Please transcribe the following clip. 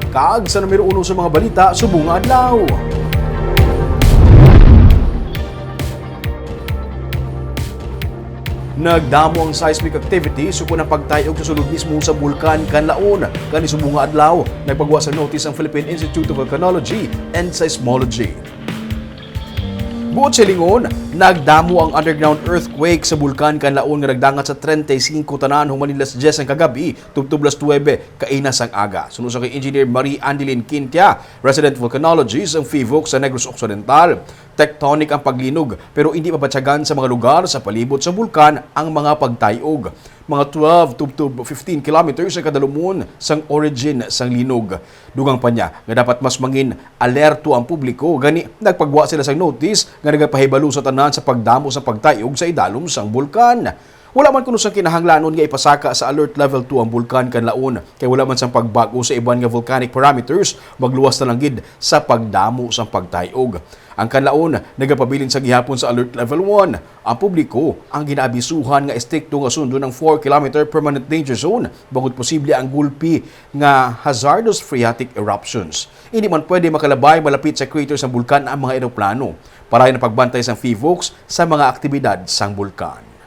Kag sa numero 1 sa mga balita subong nga adlaw. Nagdamo ang seismic activity sukon ang pagtayog sa sulod mismo sa bulkan Kanlaon. Kani subong nga adlaw, nagpagawa sa notice ang Philippine Institute of Volcanology and Seismology. Buot sa lingon, nagdamo ang underground earthquake sa bulkan Kanlaon nga nagdangat sa 35 tanan human las 10 ang kagabi, tubtub las 9 kainas ang aga. Sunod sa kay Engineer Marie Andeline Quintia, resident volcanologist ang FIVOC sa Negros Occidental. Tectonic ang paglinog pero hindi mabatyagan sa mga lugar sa palibot sa bulkan ang mga pagtayog. Mga 12 tubtub 15 kilometers ang kadalumon sang origin sang linog. Dugang pa niya nga dapat mas mangin alerto ang publiko gani nagpagwa sila sang notice nga nagapahibalo sa tanan sa pagdamo sa pagtayog sa idalom sang bulkan. Wala man kuno sang kinahanglanon nga ipasaka sa alert level 2 ang bulkan Kanlaon kay wala man sang pagbago sa iban nga volcanic parameters magluwas na lang gid sa pagdamo sang pagtayog. Ang Kanlaon nagapabilin sa gihapon sa alert level 1. Ang publiko ang ginaabisuhan nga estrikto nga sundo ng 4 km permanent danger zone bangod posible ang gulpi nga hazardous phreatic eruptions. Hindi man pwede makalabay malapit sa crater sa bulkan ang mga eroplano. Para na pagbantay sang FIVOC sa mga aktibidad sang bulkan.